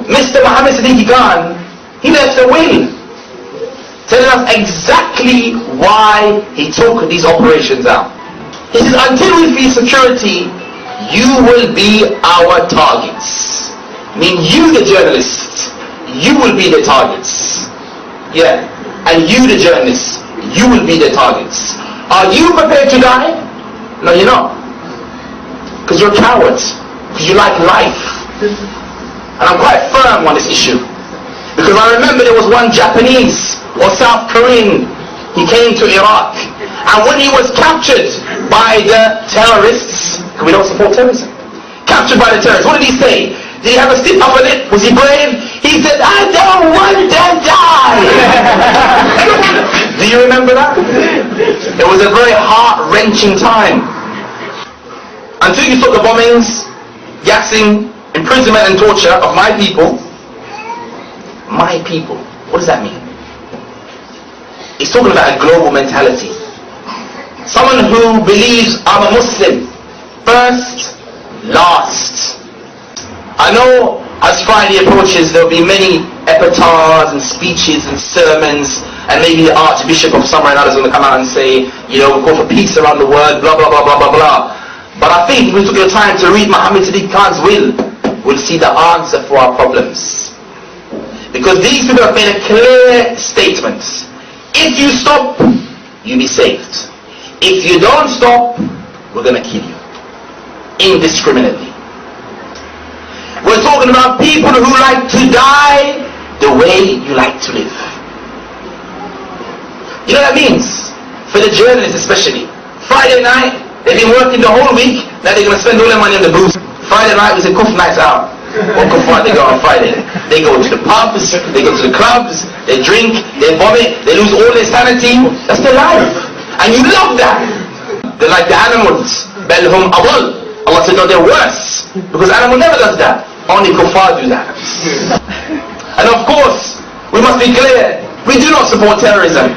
Mr. Mohammed Siddiqui Khan, he left a will telling us exactly why he took these operations out. He says, until we feel security, you will be our targets. I mean, you the journalists, you will be the targets. Yeah, and you the journalists, you will be the targets. Are you prepared to die? No, you're not. Because you're cowards. Because you like life. And I'm quite firm on this issue. Because I remember there was one Japanese or South Korean, he came to Iraq. And when he was captured by the terrorists, because we don't support terrorism, captured by the terrorists, what did he say? Did he have a stiff upper lip? Was he brave? He said, I don't want to die. Do you remember that? It was a very heart-wrenching time. Until you took the bombings, gassing, imprisonment and torture of my people. My people. What does that mean? He's talking about a global mentality. Someone who believes I'm a Muslim. First, last. I know as Friday approaches there will be many epitaphs and speeches and sermons, and maybe the Archbishop of somewhere or another is going to come out and say, you know, we'll call for peace around the world, blah blah blah blah blah blah. But I think if we took the time to read Muhammad Siddiqui Khan's will, we'll see the answer for our problems. Because these people have made a clear statement. If you stop, you'll be saved. If you don't stop, we're going to kill you. Indiscriminately. We're talking about people who like to die the way you like to live. You know what that means? For the journalists especially. Friday night, they've been working the whole week, now they're going to spend all their money on the booze. Friday night is a kuf night out. What kufar they go on Friday? They go to the pubs, they go to the clubs, they drink, they vomit, they lose all their sanity. That's their life. And you love that. They're like the animals. Belhum awal. Allah said, no, they're worse. Because animal never does that. Only kuffar do that. And of course, we must be clear, we do not support terrorism.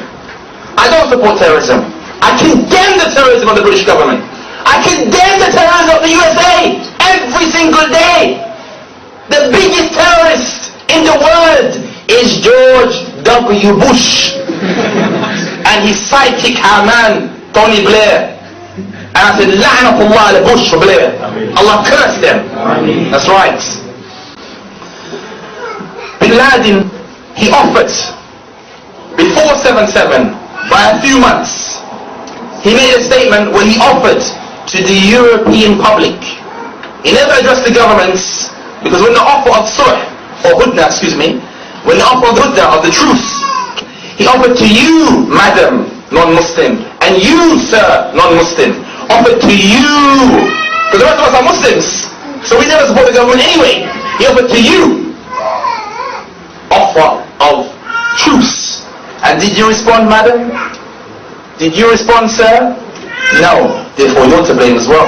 I don't support terrorism. I condemn the terrorism of the British government. I condemn the terrorism of the USA every single day. The biggest terrorist in the world is George W. Bush and his sidekick Haman, Tony Blair. And I said, La'natullah ala Bush for Blair. Allah curse them. That's right. Bin Laden, he offered before 7/7 by a few months. He made a statement when he offered to the European public. He never addressed the governments, because when the offer of sulh, or hudna, when the offer of hudna, of the truce, he offered to you, madam, non-Muslim, and you, sir, non-Muslim, offered to you, because the rest of us are Muslims, so we never support the government anyway. He offered to you offer of truce. And did you respond, madam? Did you respond, sir? No. Therefore you're to blame as well.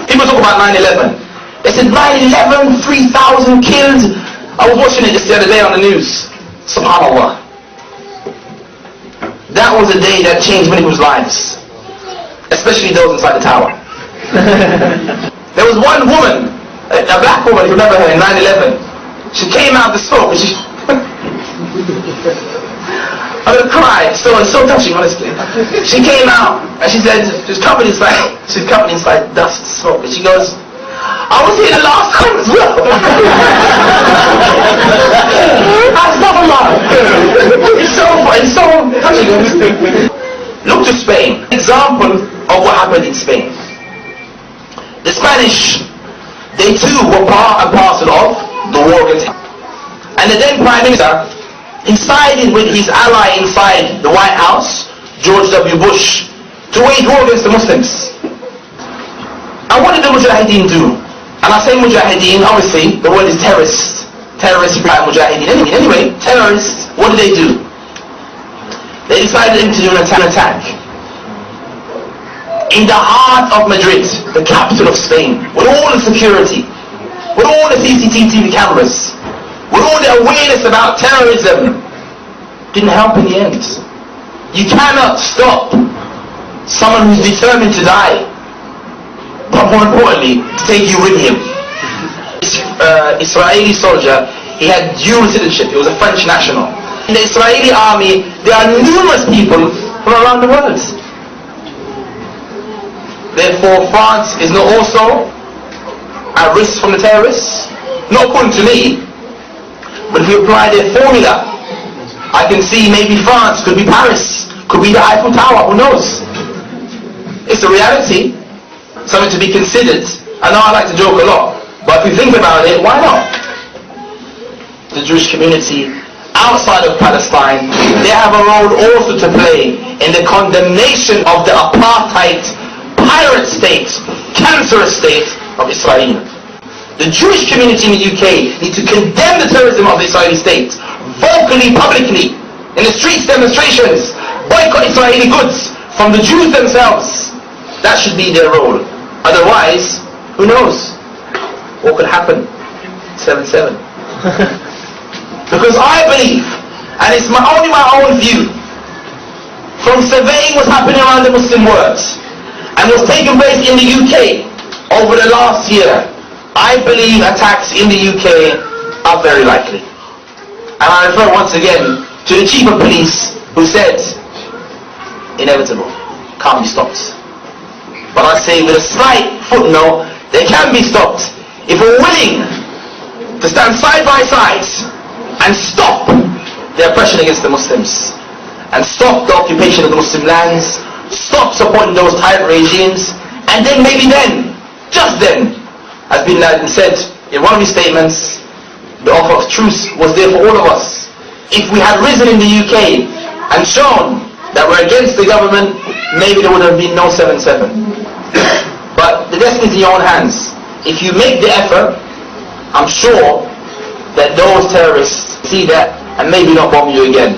People talk about 9/11. They said 9/11, 3,000 killed. I was watching it just the other day on the news. SubhanAllah. That was a day that changed many people's lives, especially those inside the tower. There was one woman, a black woman, if you remember her, in 9/11. She came out of the smoke and she... I'm gonna cry. It's so touching, honestly. She came out and she said, she's covered inside dust, smoke, and she goes, I was here the last time as well. It's so touching. Look to Spain. Example of what happened in Spain. The Spanish, they too were part and parcel of the war against. And the then Prime Minister, he sided with his ally inside the White House, George W. Bush, to wage war against the Muslims. And what did the Mujahideen do? And I say Mujahideen, obviously, the word is terrorist. Terrorist, Mujahideen. Anyway, terrorists, what did they do? They decided to do an attack in the heart of Madrid, the capital of Spain, with all the security, with all the CCTV cameras, with all the awareness about terrorism. Didn't help in the end. You cannot stop someone who's determined to die, but more importantly, to take you with him. Israeli soldier, he had dual citizenship. He was a French national. In the Israeli army, there are numerous people from around the world. Therefore, France is not also at risk from the terrorists. Not according to me, but if we apply their formula, I can see maybe France could be Paris, could be the Eiffel Tower, who knows? It's a reality, something to be considered. I know I like to joke a lot, but if you think about it, why not? The Jewish community outside of Palestine, they have a role also to play in the condemnation of the apartheid, pirate state, cancerous state of Israel. The Jewish community in the UK need to condemn the terrorism of the Israeli state, vocally, publicly, in the streets, demonstrations, boycott Israeli goods from the Jews themselves. That should be their role. Otherwise, who knows what could happen? 7/7. Because I believe, and it's only my own view, from surveying what's happening around the Muslim world and what's taking place in the UK over the last year, I believe attacks in the UK are very likely. And I refer once again to the Chief of Police who said, inevitable, can't be stopped. But I say with a slight footnote, they can be stopped if we're willing to stand side by side and stop the oppression against the Muslims, and stop the occupation of the Muslim lands, stop supporting those tyrant regimes, and then maybe then, just then, as Bin Laden said in one of his statements, the offer of truce was there for all of us. If we had risen in the UK and shown that we're against the government, maybe there would have been no 7/7. But the destiny is in your own hands. If you make the effort, I'm sure that those terrorists see that and maybe not bomb you again.